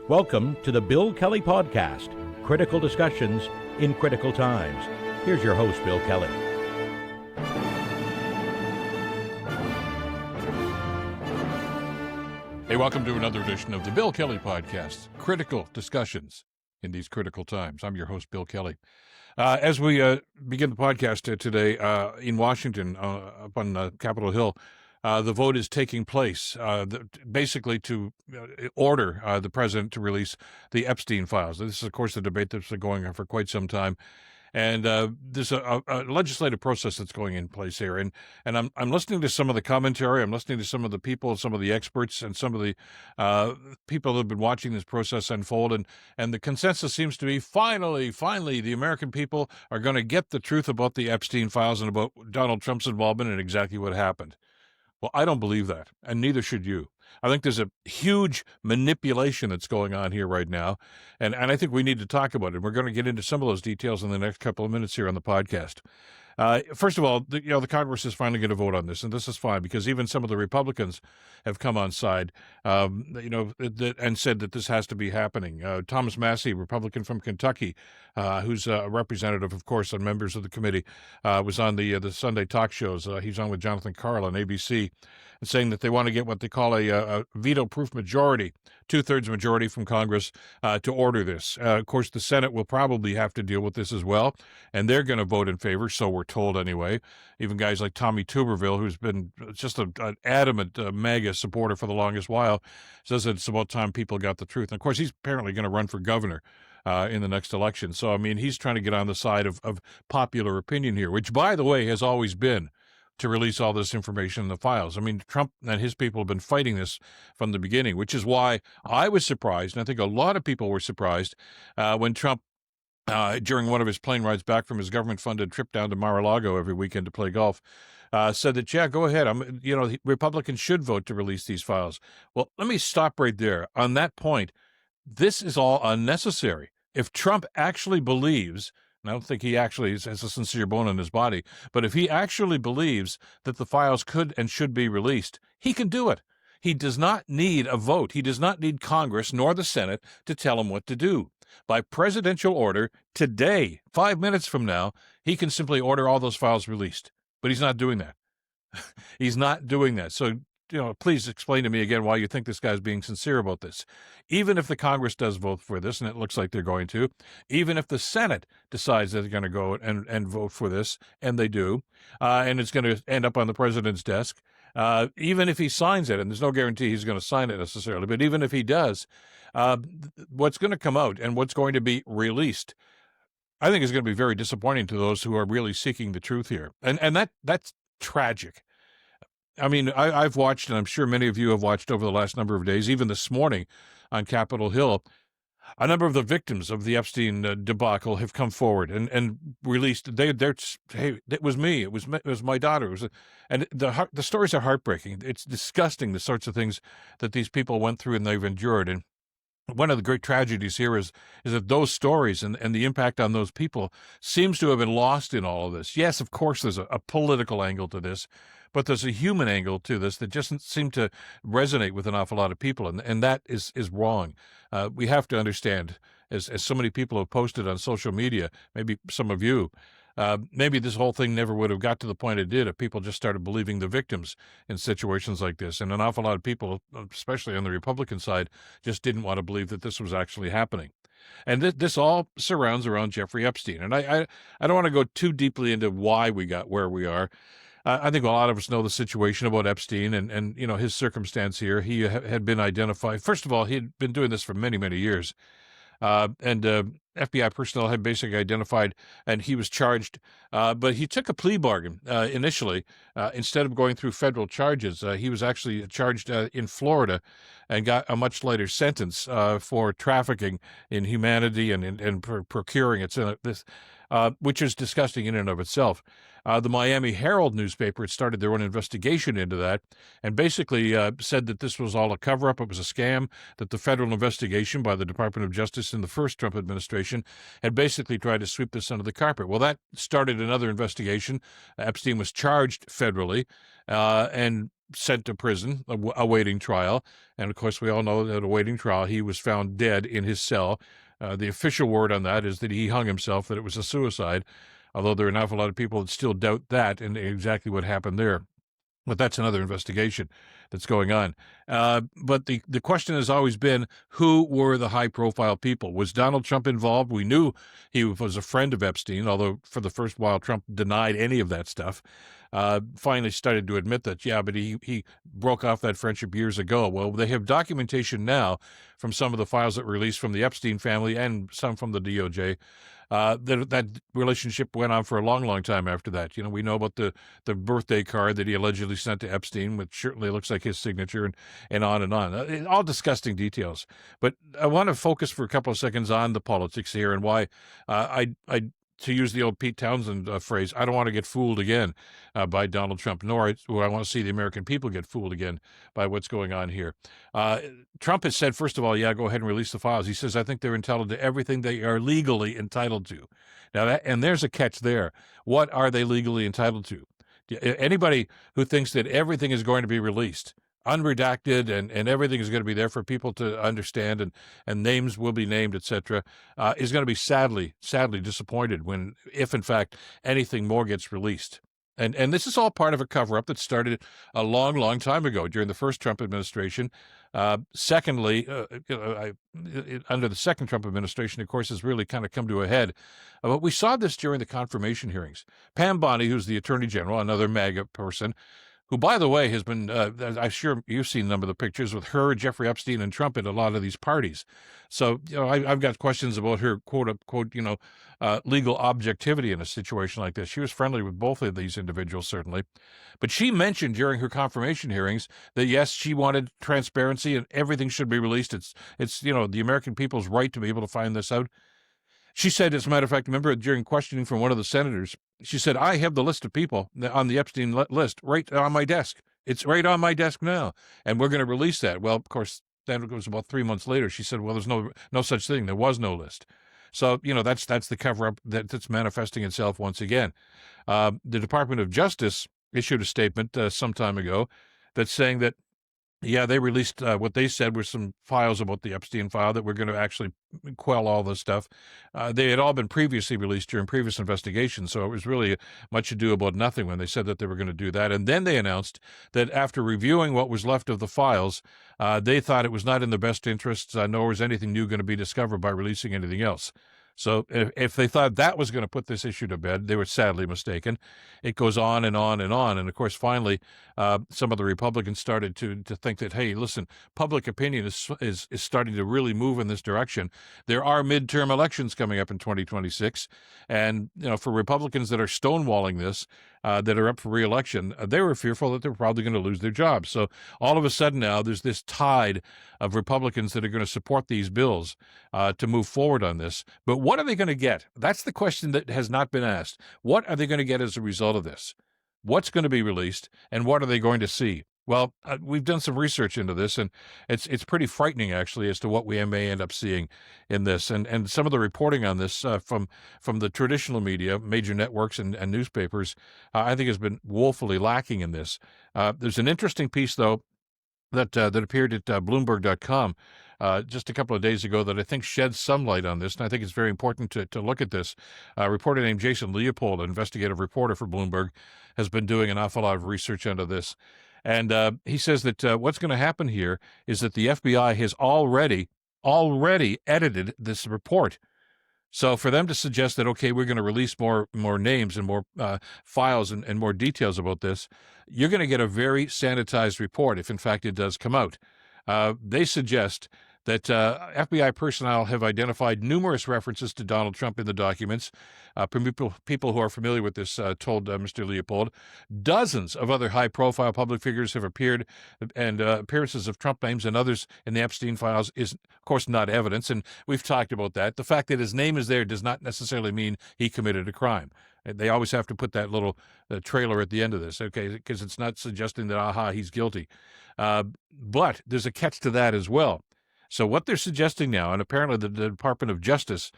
Welcome to the Bill Kelly Podcast, critical discussions in critical times. Here's your host, Bill Kelly. Hey, welcome to another edition of the Bill Kelly Podcast, critical discussions in these critical times. I'm your host, Bill Kelly. As we begin the podcast today in Washington, up on Capitol Hill, the vote is taking place, basically to order the president to release the Epstein files. This is, of course, the debate that's been going on for quite some time. And there's a legislative process that's going in place here. And I'm listening to some of the commentary. I'm listening to some of the people, some of the experts, and some of the people that have been watching this process unfold. And the consensus seems to be finally, the American people are going to get the truth about the Epstein files and about Donald Trump's involvement and exactly what happened. Well, I don't believe that, and neither should you. I think there's a huge manipulation that's going on here right now, and I think we need to talk about it. We're going to get into some of those details in the next couple of minutes here on the podcast. First of all, the Congress is finally going to vote on this, and this is fine because even some of the Republicans have come on side, and said that this has to be happening. Thomas Massie, Republican from Kentucky, who's a representative, of course, and members of the committee, was on the Sunday talk shows. He's on with Jonathan Karl on ABC, and saying that they want to get what they call a veto-proof majority, two-thirds majority from Congress to order this. Of course, the Senate will probably have to deal with this as well, and they're going to vote in favor, so we're told anyway. Even guys like Tommy Tuberville, who's been just an adamant MAGA supporter for the longest while, says that it's about time people got the truth. And of course, he's apparently going to run for governor in the next election. So, I mean, he's trying to get on the side of popular opinion here, which, by the way, has always been to release all this information in the files. I mean, Trump and his people have been fighting this from the beginning, which is why I was surprised, and I think a lot of people were surprised when Trump, during one of his plane rides back from his government-funded trip down to Mar-a-Lago every weekend to play golf, said that, yeah, go ahead. Republicans should vote to release these files. Well, let me stop right there. On that point, this is all unnecessary. If Trump actually believes, and I don't think he actually has a sincere bone in his body, but if he actually believes that the files could and should be released, he can do it. He does not need a vote. He does not need Congress nor the Senate to tell him what to do. By presidential order, today, 5 minutes from now, he can simply order all those files released. But he's not doing that. He's not doing that. So, please explain to me again why you think this guy's being sincere about this. Even if the Congress does vote for this, and it looks like they're going to, even if the Senate decides that they're going to go and vote for this, and they do, and it's going to end up on the president's desk, even if he signs it, and there's no guarantee he's going to sign it necessarily, but even if he does, what's going to come out and what's going to be released, I think is going to be very disappointing to those who are really seeking the truth here. And that's tragic. I mean, I've watched, and I'm sure many of you have watched over the last number of days, even this morning on Capitol Hill, a number of the victims of the Epstein debacle have come forward and released. Hey, it was me. It was my daughter. And the stories are heartbreaking. It's disgusting, the sorts of things that these people went through and they've endured. And one of the great tragedies here is that those stories and the impact on those people seems to have been lost in all of this. Yes, of course, there's a political angle to this, but there's a human angle to this that just doesn't seem to resonate with an awful lot of people, and that is wrong. We have to understand, as so many people have posted on social media, maybe some of you, maybe this whole thing never would have got to the point it did if people just started believing the victims in situations like this. And an awful lot of people, especially on the Republican side, just didn't want to believe that this was actually happening. And this all surrounds around Jeffrey Epstein. And I don't want to go too deeply into why we got where we are. I think a lot of us know the situation about Epstein and his circumstance here. He had been identified. First of all, he had been doing this for many, many years. And FBI personnel had basically identified, and he was charged, but he took a plea bargain initially. Instead of going through federal charges, he was actually charged in Florida and got a much lighter sentence for trafficking in humanity and procuring it, which is disgusting in and of itself. The Miami Herald newspaper had started their own investigation into that and basically said that this was all a cover-up. It was a scam, that the federal investigation by the Department of Justice in the first Trump administration had basically tried to sweep this under the carpet. Well, that started another investigation. Epstein was charged federally and sent to prison, awaiting trial. And, of course, we all know that awaiting trial, he was found dead in his cell. The official word on that is that he hung himself, that it was a suicide, although there are an awful lot of people that still doubt that and exactly what happened there. But that's another investigation that's going on. But the question has always been, who were the high-profile people? Was Donald Trump involved? We knew he was a friend of Epstein, although for the first while Trump denied any of that stuff. Finally started to admit that, yeah, but he broke off that friendship years ago. Well, they have documentation now from some of the files that were released from the Epstein family and some from the DOJ. That relationship went on for a long, long time after that. You know, we know about the birthday card that he allegedly sent to Epstein, which certainly looks like his signature, and on and on. All disgusting details. But I want to focus for a couple of seconds on the politics here and why I to use the old Pete Townsend phrase, I don't want to get fooled again by Donald Trump, nor do I want to see the American people get fooled again by what's going on here. Trump has said, first of all, yeah, go ahead and release the files. He says, I think they're entitled to everything they are legally entitled to. Now, and there's a catch there. What are they legally entitled to? Anybody who thinks that everything is going to be released, unredacted, and everything is going to be there for people to understand, and names will be named, etc., is going to be sadly disappointed if in fact anything more gets released. And this is all part of a cover-up that started a long, long time ago during the first Trump administration. Secondly, under the second Trump administration, of course, has really kind of come to a head. But we saw this during the confirmation hearings. Pam Bondi, who's the Attorney General, another MAGA person, who, by the way, has been, I'm sure you've seen a number of the pictures with her, Jeffrey Epstein, and Trump at a lot of these parties. So, you know, I've got questions about her, quote unquote, legal objectivity in a situation like this. She was friendly with both of these individuals, certainly. But she mentioned during her confirmation hearings that, yes, she wanted transparency and everything should be released. It's the American people's right to be able to find this out. She said, as a matter of fact, remember during questioning from one of the senators, she said, I have the list of people on the Epstein list right on my desk. It's right on my desk now, and we're going to release that. Well, of course, then it was about 3 months later. She said, well, there's no such thing. There was no list. So, that's the cover-up that's manifesting itself once again. The Department of Justice issued a statement some time ago that's saying that, yeah, they released what they said were some files about the Epstein file that were going to actually quell all this stuff. They had all been previously released during previous investigations, so it was really much ado about nothing when they said that they were going to do that. And then they announced that after reviewing what was left of the files, they thought it was not in their best interests, nor was anything new going to be discovered by releasing anything else. So if they thought that was going to put this issue to bed, they were sadly mistaken. It goes on and on and on. And, of course, finally, some of the Republicans started to think that, hey, listen, public opinion is starting to really move in this direction. There are midterm elections coming up in 2026. And, for Republicans that are stonewalling this, that are up for re-election, they were fearful that they're probably going to lose their jobs. So all of a sudden now there's this tide of Republicans that are going to support these bills to move forward on this. But what are they going to get? That's the question that has not been asked. What are they going to get as a result of this? What's going to be released, and what are they going to see? Well, we've done some research into this, and it's pretty frightening, actually, as to what we may end up seeing in this. And some of the reporting on this from the traditional media, major networks and newspapers, I think has been woefully lacking in this. There's an interesting piece, though, that appeared at Bloomberg.com just a couple of days ago that I think sheds some light on this, and I think it's very important to look at this. A reporter named Jason Leopold, an investigative reporter for Bloomberg, has been doing an awful lot of research into this. And he says that what's going to happen here is that the FBI has already edited this report. So for them to suggest that, okay, we're going to release more names and more files and more details about this, you're going to get a very sanitized report if, in fact, it does come out. They suggest that FBI personnel have identified numerous references to Donald Trump in the documents. People who are familiar with this told Mr. Leopold. Dozens of other high-profile public figures have appeared, and appearances of Trump names and others in the Epstein files is, of course, not evidence, and we've talked about that. The fact that his name is there does not necessarily mean he committed a crime. They always have to put that little trailer at the end of this, okay, because it's not suggesting that, aha, he's guilty. But there's a catch to that as well. So what they're suggesting now, and apparently the Department of Justice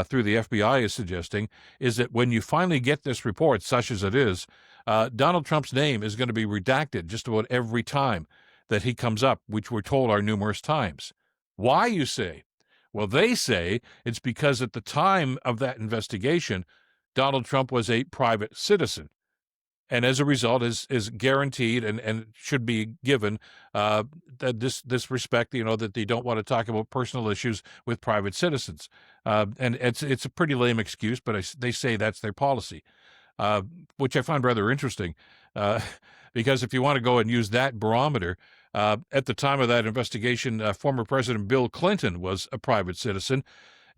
through the FBI is suggesting, is that when you finally get this report, such as it is, Donald Trump's name is going to be redacted just about every time that he comes up, which we're told are numerous times. Why, you say? Well, they say it's because at the time of that investigation, Donald Trump was a private citizen, and as a result is guaranteed and should be given this respect, that they don't want to talk about personal issues with private citizens. And it's a pretty lame excuse, but they say that's their policy, which I find rather interesting, because if you want to go and use that barometer, at the time of that investigation, former President Bill Clinton was a private citizen.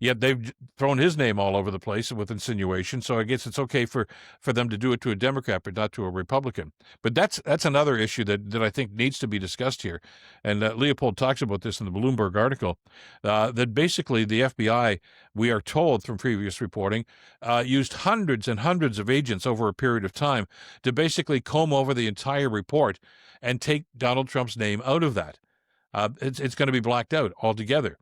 Yet they've thrown his name all over the place with insinuation. So I guess it's okay for them to do it to a Democrat, but not to a Republican. But that's another issue that I think needs to be discussed here. And Leopold talks about this in the Bloomberg article, that basically the FBI, we are told from previous reporting, used hundreds and hundreds of agents over a period of time to basically comb over the entire report and take Donald Trump's name out of that. It's going to be blacked out altogether.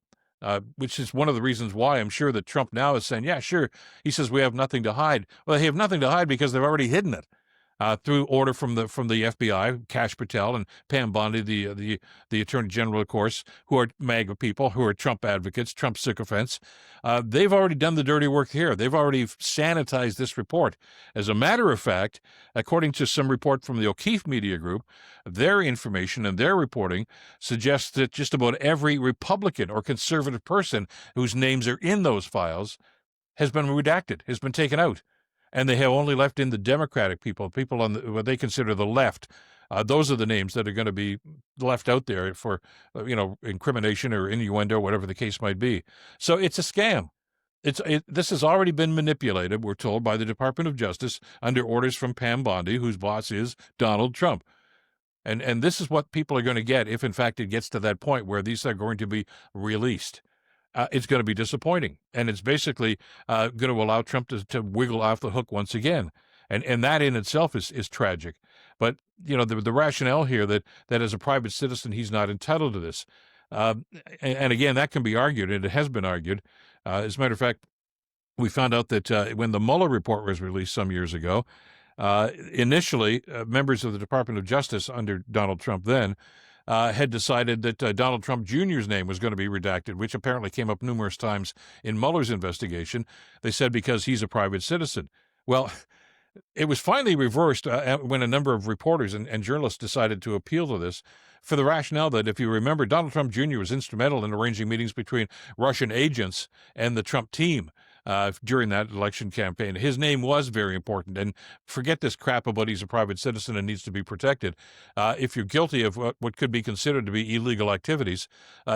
Which is one of the reasons why I'm sure that Trump now is saying, yeah, sure. He says we have nothing to hide. Well, they have nothing to hide because they've already hidden it through order from the FBI, Kash Patel and Pam Bondi, the Attorney General, of course, who are MAGA people, who are Trump advocates, Trump sycophants. They've already done the dirty work here. They've already sanitized this report. As a matter of fact, according to some report from the O'Keefe Media Group, their information and their reporting suggests that just about every Republican or conservative person whose names are in those files has been redacted, has been taken out. And they have only left in the Democratic people on what they consider the left. Those are the names that are going to be left out there for, incrimination or innuendo, whatever the case might be. So it's a scam. This has already been manipulated, we're told, by the Department of Justice under orders from Pam Bondi, whose boss is Donald Trump. And this is what people are going to get if, in fact, it gets to that point where these are going to be released. It's going to be disappointing, and it's basically going to allow Trump to wiggle off the hook once again, and that in itself is tragic. But the rationale here that as a private citizen he's not entitled to this, and again that can be argued, and it has been argued. As a matter of fact, we found out that when the Mueller report was released some years ago, initially members of the Department of Justice under Donald Trump then had decided that Donald Trump Jr.'s name was going to be redacted, which apparently came up numerous times in Mueller's investigation. They said because he's a private citizen. Well, it was finally reversed when a number of reporters and journalists decided to appeal to this for the rationale that, if you remember, Donald Trump Jr. was instrumental in arranging meetings between Russian agents and the Trump team during that election campaign. His name was very important. And forget this crap about he's a private citizen and needs to be protected. If you're guilty of what could be considered to be illegal activities,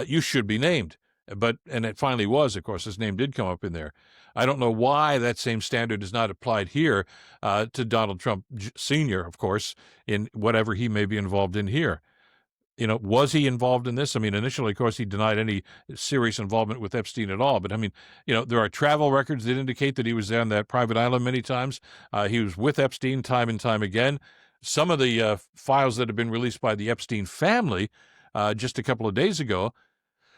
you should be named. And it finally was, of course, his name did come up in there. I don't know why that same standard is not applied here to Donald Trump Sr., of course, in whatever he may be involved in here. Was he involved in this? I mean, initially, of course, he denied any serious involvement with Epstein at all. But I mean, there are travel records that indicate that he was on that private island many times. He was with Epstein time and time again. Some of the files that have been released by the Epstein family just a couple of days ago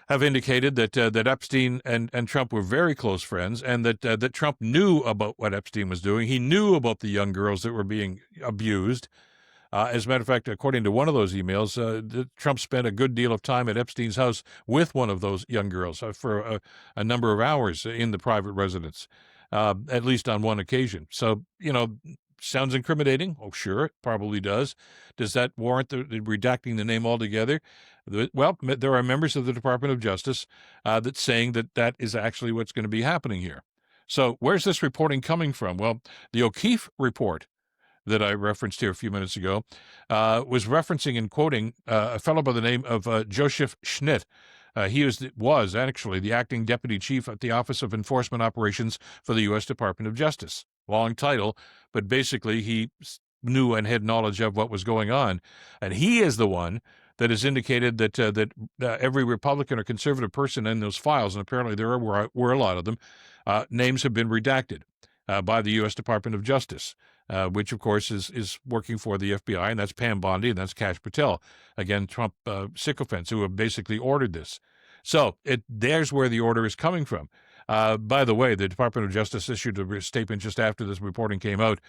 have indicated that Epstein and Trump were very close friends, and that Trump knew about what Epstein was doing. He knew about the young girls that were being abused. As a matter of fact, according to one of those emails, Trump spent a good deal of time at Epstein's house with one of those young girls for a number of hours in the private residence, at least on one occasion. So, sounds incriminating. Oh, sure, it probably does. Does that warrant the redacting the name altogether? Well, there are members of the Department of Justice that's saying that is actually what's going to be happening here. So where's this reporting coming from? Well, the O'Keefe report that I referenced here a few minutes ago, was referencing and quoting a fellow by the name of Joseph Schnitt. He was actually the acting deputy chief at the Office of Enforcement Operations for the U.S. Department of Justice. Long title, but basically he knew and had knowledge of what was going on. And he is the one that has indicated that every Republican or conservative person in those files, and apparently there were a lot of them, names have been redacted. by the U.S. Department of Justice, which, of course, is working for the FBI, and that's Pam Bondi, and that's Kash Patel, again, Trump sycophants who have basically ordered this. So there's where the order is coming from. By the way, the Department of Justice issued a statement just after this reporting came out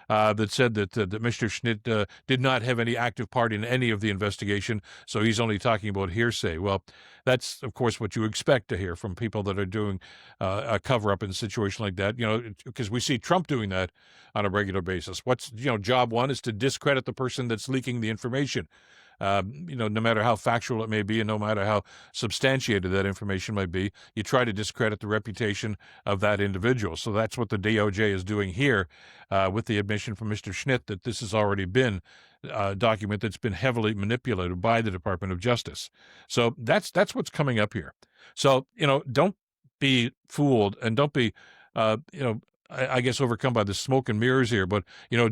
that said that Mr. Schnitt did not have any active part in any of the investigation, so he's only talking about hearsay. Well, that's, of course, what you expect to hear from people that are doing a cover-up in a situation like that, because we see Trump doing that on a regular basis. What's, job one is to discredit the person that's leaking the information. No matter how factual it may be and no matter how substantiated that information might be, you try to discredit the reputation of that individual. So that's what the DOJ is doing here with the admission from Mr. Schnitt that this has already been a document that's been heavily manipulated by the Department of Justice. So that's what's coming up here. So, don't be fooled and don't be, I guess, overcome by the smoke and mirrors here, but,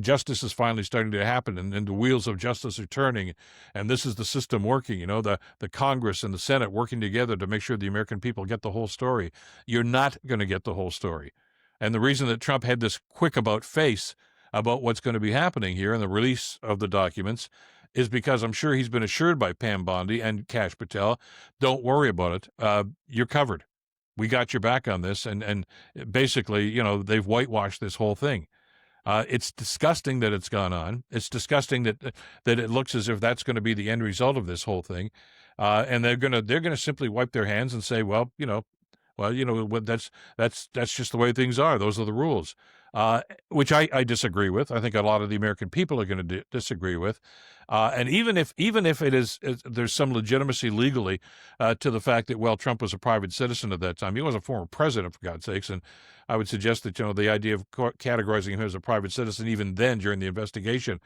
justice is finally starting to happen, and the wheels of justice are turning, and this is the system working, the Congress and the Senate working together to make sure the American people get the whole story. You're not going to get the whole story. And the reason that Trump had this quick about face about what's going to be happening here and the release of the documents is because I'm sure he's been assured by Pam Bondi and Kash Patel, don't worry about it. You're covered. We got your back on this, and basically, they've whitewashed this whole thing. It's disgusting that it's gone on. It's disgusting that it looks as if that's going to be the end result of this whole thing, and they're gonna simply wipe their hands and say, well, that's just the way things are. Those are the rules, which I disagree with. I think a lot of the American people are going to disagree with. And even if it is, there's some legitimacy legally to the fact that, well, Trump was a private citizen at that time. He was a former president, for God's sakes. And I would suggest that, the idea of categorizing him as a private citizen, even then during the investigation,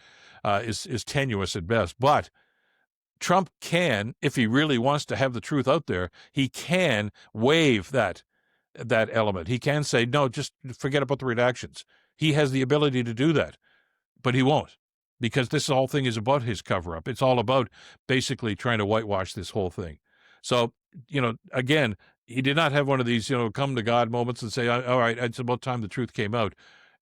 is tenuous at best. But Trump can, if he really wants to have the truth out there, he can waive that element. He can say, no, just forget about the redactions. He has the ability to do that, but he won't, because this whole thing is about his cover-up. It's all about basically trying to whitewash this whole thing. So, again, he did not have one of these, come to God moments and say, all right, it's about time the truth came out.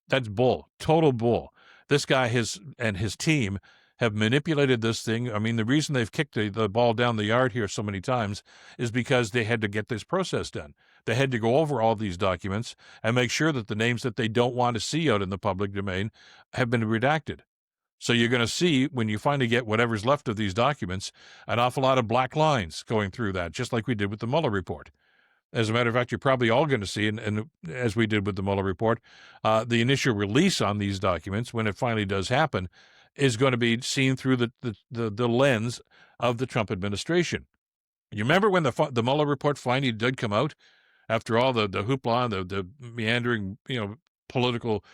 That's bull, total bull. This guy and his team have manipulated this thing. I mean, the reason they've kicked the ball down the yard here so many times is because they had to get this process done. They had to go over all these documents and make sure that the names that they don't want to see out in the public domain have been redacted. So you're going to see, when you finally get whatever's left of these documents, an awful lot of black lines going through that, just like we did with the Mueller report. As a matter of fact, you're probably all going to see, and as we did with the Mueller report, the initial release on these documents, when it finally does happen, is going to be seen through the lens of the Trump administration. You remember when the Mueller report finally did come out, after all the hoopla, the meandering, political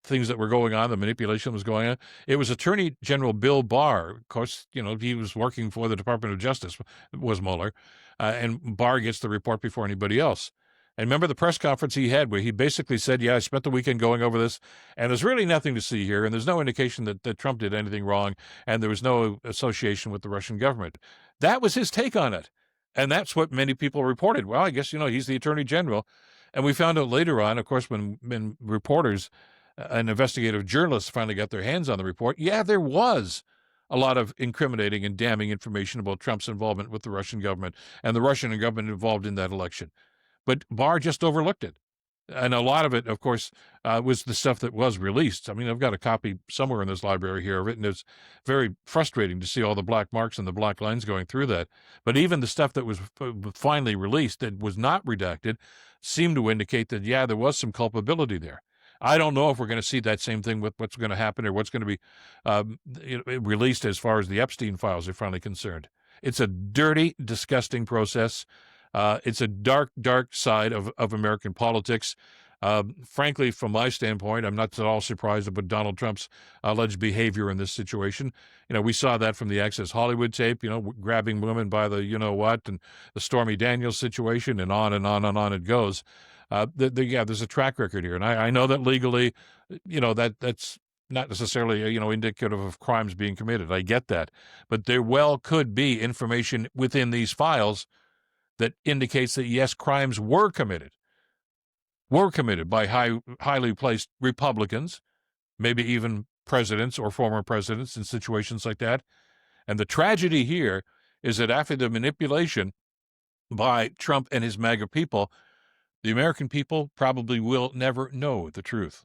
things that were going on, the manipulation was going on? It was Attorney General Bill Barr. Of course, he was working for the Department of Justice, was Mueller, and Barr gets the report before anybody else. And remember the press conference he had where he basically said, I spent the weekend going over this, and there's really nothing to see here, and there's no indication that Trump did anything wrong, and there was no association with the Russian government. That was his take on it. And that's what many people reported. Well, I guess, he's the Attorney General. And we found out later on, of course, when reporters and investigative journalists finally got their hands on the report, there was a lot of incriminating and damning information about Trump's involvement with the Russian government and the Russian government involved in that election. But Barr just overlooked it. And a lot of it, of course, was the stuff that was released. I mean, I've got a copy somewhere in this library here of it, and it's very frustrating to see all the black marks and the black lines going through that. But even the stuff that was finally released that was not redacted seemed to indicate that, there was some culpability there. I don't know if we're going to see that same thing with what's going to happen or what's going to be released as far as the Epstein files are finally concerned. It's a dirty, disgusting process. It's a dark, dark side of American politics. Frankly, from my standpoint, I'm not at all surprised about Donald Trump's alleged behavior in this situation. We saw that from the Access Hollywood tape, grabbing women by the you-know-what, and the Stormy Daniels situation, and on and on and on it goes. There's a track record here. And I know that legally, that's not necessarily, indicative of crimes being committed. I get that. But there well could be information within these files that indicates that, yes, crimes were committed. were committed by highly placed Republicans, maybe even presidents or former presidents in situations like that. And the tragedy here is that after the manipulation by Trump and his MAGA people, the American people probably will never know the truth.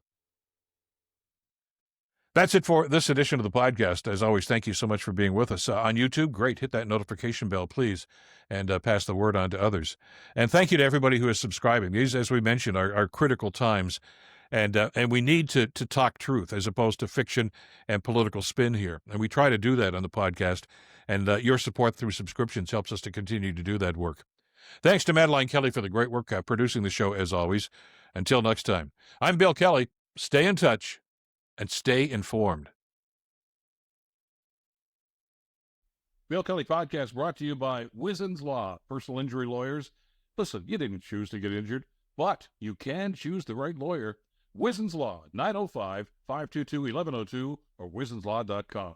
That's it for this edition of the podcast. As always, thank you so much for being with us. On YouTube, great. Hit that notification bell, please, and pass the word on to others. And thank you to everybody who is subscribing. These, as we mentioned, are critical times, and we need to talk truth as opposed to fiction and political spin here. And we try to do that on the podcast, and your support through subscriptions helps us to continue to do that work. Thanks to Madeline Kelly for the great work producing the show, as always. Until next time, I'm Bill Kelly. Stay in touch and stay informed. Bill Kelly Podcast brought to you by Wizen's Law, personal injury lawyers. Listen, you didn't choose to get injured, but you can choose the right lawyer. Wizen's Law, 905-522-1102 or wizenslaw.com.